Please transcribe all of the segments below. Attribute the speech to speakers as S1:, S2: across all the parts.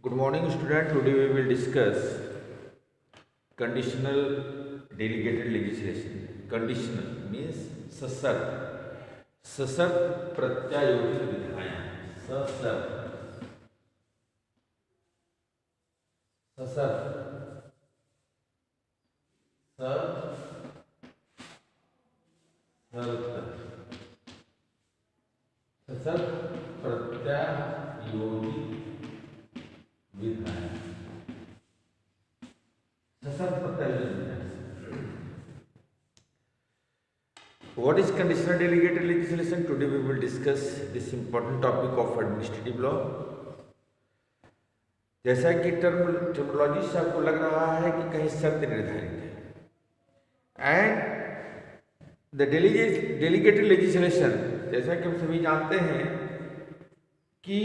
S1: Good morning, student. Today we will discuss conditional delegated legislation. Conditional means सशर्त प्रत्यायोजित विधायन सशर्त प्रत्यायोजित विधायन सशर्त प्रत्यायोजित विधायन. What is conditional delegated legislation? Today we will discuss this important topic of administrative law. जैसा कि terminology से आपको लग रहा है कि कहीं शर्त निर्धारित है एंड द डेलीगेटेड लेजिस्लेशन, जैसा कि हम सभी जानते हैं कि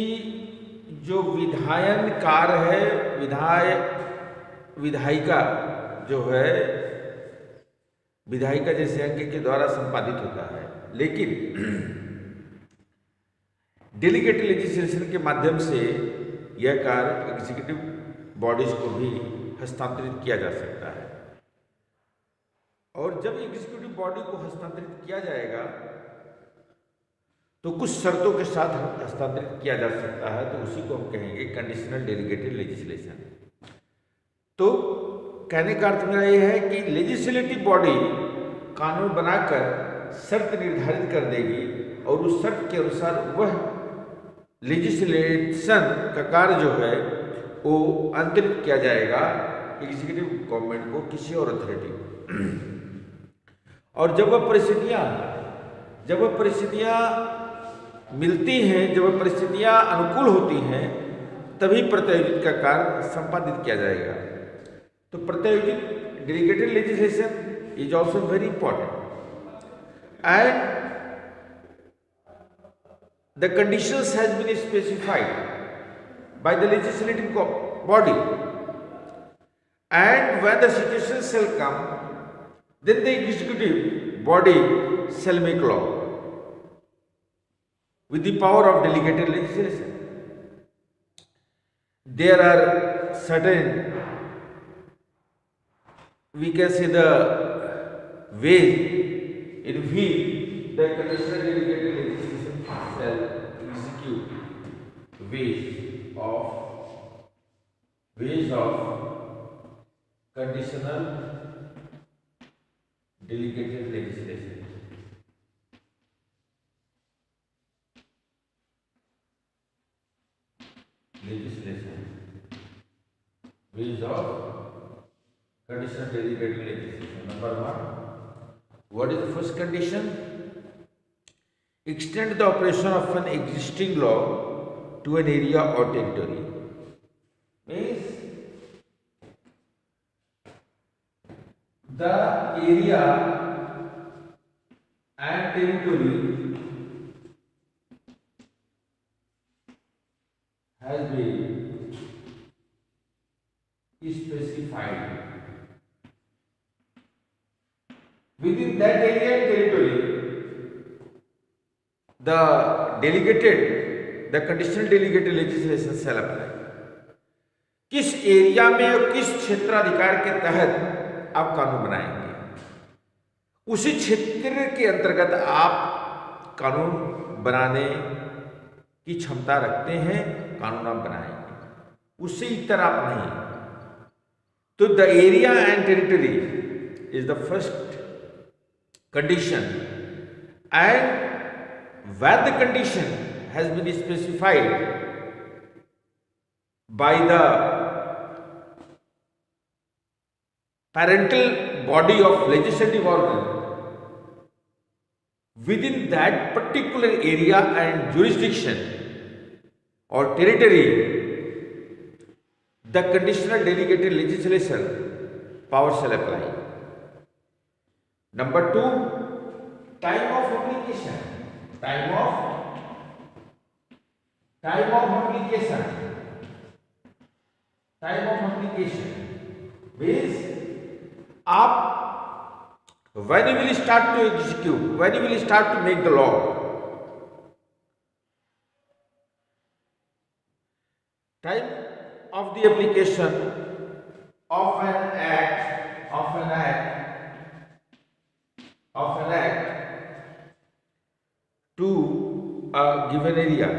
S1: जो विधायन कार्य है, विधायिका जो है विधायिका जैसे अंग के द्वारा संपादित होता है, लेकिन डेलीगेटेड लेजिस्लेशन के माध्यम से यह कार्य एग्जीक्यूटिव बॉडीज को भी हस्तांतरित किया जा सकता है. और जब एग्जीक्यूटिव बॉडी को हस्तांतरित किया जाएगा तो कुछ शर्तों के साथ हस्तांतरित किया जा सकता है, तो उसी को हम कहेंगे कंडीशनल डेलीगेटेड लेजिस्लेशन. तो कहने का अर्थ मेरा यह है कि लेजिस्लेटिव बॉडी कानून बनाकर शर्त निर्धारित कर देगी और उस शर्त के अनुसार वह लेजिस्लेशन का कार्य जो है वो अंतरित किया जाएगा एग्जीक्यूटिव गवर्नमेंट को, किसी और अथॉरिटी को. और जब वह परिस्थितियां मिलती हैं, जब वह परिस्थितियां अनुकूल होती हैं, तभी प्रत्यायोजित का कार्य संपादित किया जाएगा. तो प्रत्यायोजित delegated legislation is also very important, and the conditions has been specified by the legislative body, and when the situation shall come, then the executive body shall make law with the power of delegated legislation. There are certain, we can say, the way in which the conditional delegated legislation shall execute ways of conditional delegated legislation. Ways of conditional delegated legislation. Number one, what is the first condition? Extend the operation of an existing law to an area or territory. Means the area and territory has been specified. Within that area and territory, the conditional delegated legislation shall apply. किस area में और किस क्षेत्राधिकार के तहत आप कानून बनाएंगे, उसी क्षेत्र के अंतर्गत आप कानून बनाने की क्षमता रखते हैं, कानून आप बनाएंगे, उससे इतर आप नहीं. तो the area and territory is the first condition, and where the condition has been specified by the parental body of legislative organ, within that particular area and jurisdiction or territory, the conditional delegated legislation power shall apply. Number two, time of application. Time of application means आप when you will start to execute, when you will start to make the law, time of the application of an act to a given area,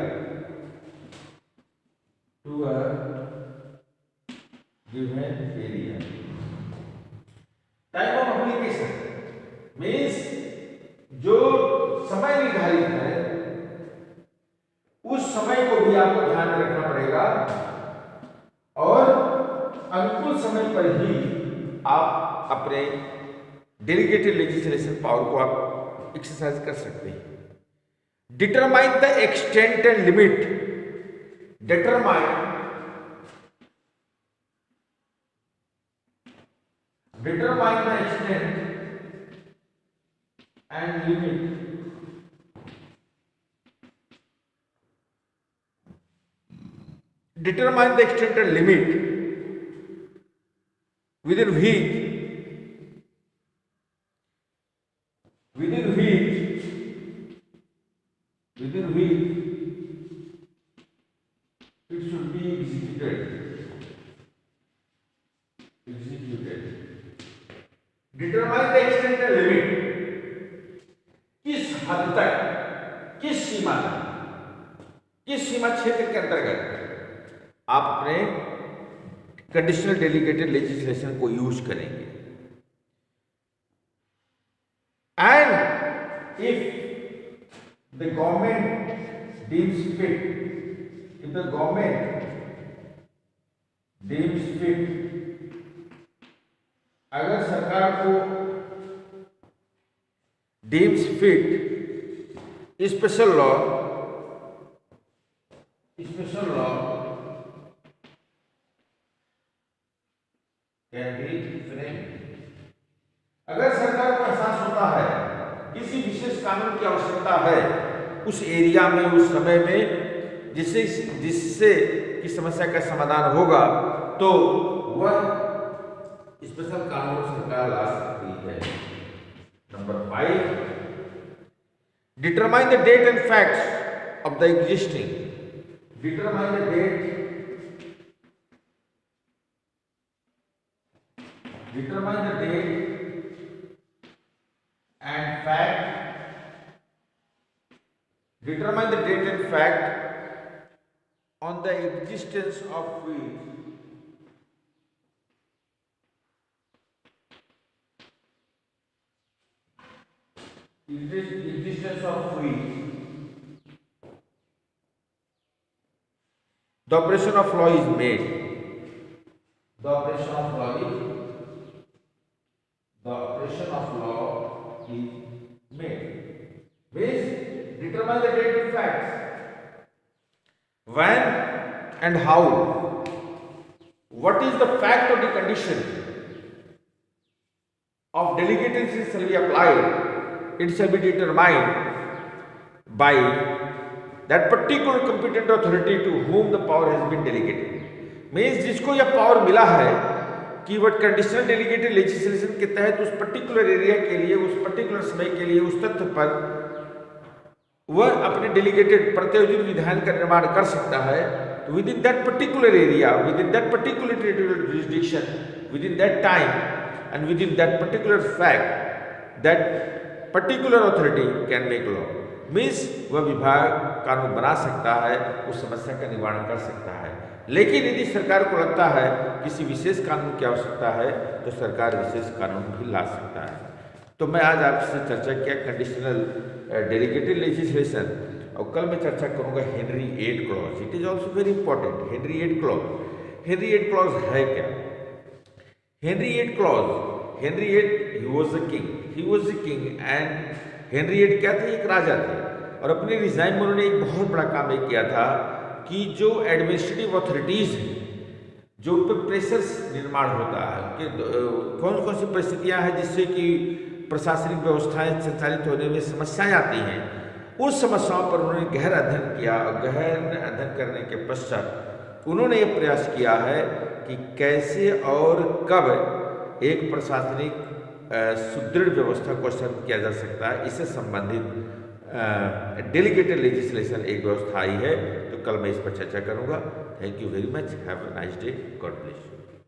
S1: time of application means जो समय निर्धारित है उस समय को भी आपको ध्यान में रखना पड़ेगा और अनुकूल समय पर ही आप अपने डेलीगेटेड लेजिस्लेशन पावर को आप एक्सरसाइज कर सकते हैं। Determine the extent and limit, determine the extent and limit, determine the extent and limit within which it should be executed. Determine the extent and limit, किस हद तक, किस सीमा तक, किस सीमा क्षेत्र के अंतर्गत आप अपने कंडीशनल डेलीगेटेड लेजिस्लेशन को यूज करेंगे। And if the government deems fit, if the government deems fit, अगर सरकार को deems fit, special law can be framed. अगर सरकार को एहसास होता है किसी विशेष कानून की आवश्यकता है उस एरिया में, उस समय में, जिससे की समस्या का समाधान होगा, तो वह स्पेशल कानून सरकार ला सकती है। Number 5, determine the date and facts of the existing, determine the date, determine the date and fact, determine the date and fact on the existence of which existence of which the operation of law is made, the operation of law is made, means determine the date and facts, when and how, what is the fact or the condition of delegated shall be applied, it shall be determined by that particular competent authority to whom the power has been delegated। Means जिसको यह power मिला है कि वह conditional delegated legislation के तहत उस particular area के लिए, उस पर्टिकुलर समय के लिए, उस तथ्य पर वह अपने डेलीगेटेड प्रत्यायोजित विधान का निर्माण कर सकता है, with in that particular area, with in that particular territorial jurisdiction, with in that time and with in that particular fact, that particular authority can make law. Means वह विभाग कानून बना सकता है, उस समस्या का निवारण कर सकता है। लेकिन यदि सरकार को लगता है किसी विशेष कानून की आवश्यकता है तो सरकार विशेष कानून भी ला सकता है। तो मैं आज आपसे चर्चा किया कंडीशनल डेलीगेटेड लेजिस्लेशन, और कल मैं चर्चा करूंगा Henry 8 clause. It is also very important. Henry 8 clause, Henry 8 clause है क्या? Henry 8 clause, Henry 8 he was a king, he was a king and Henry 8 क्या थे? एक राजा थे, और अपने रिजाइन में उन्होंने एक बहुत बड़ा काम एक किया था कि जो एडमिनिस्ट्रेटिव अथॉरिटीज़ हैं, जो उन पर प्रेशर निर्माण होता है कि कौन कौन सी परिस्थितियां हैं जिससे कि प्रशासनिक व्यवस्थाएं संचालित होने में समस्याएं आती हैं, उन समस्याओं पर उन्होंने गहन अध्ययन किया, और गहन अध्ययन करने के पश्चात उन्होंने ये प्रयास किया है कि कैसे और कब एक प्रशासनिक सुदृढ़ व्यवस्था को स्थापित किया जा सकता है। इससे संबंधित डेलीगेटेड लेजिस्लेशन एक व्यवस्था आई है। तो कल मैं इस पर चर्चा करूंगा। Thank you very much, have a nice day, God bless you.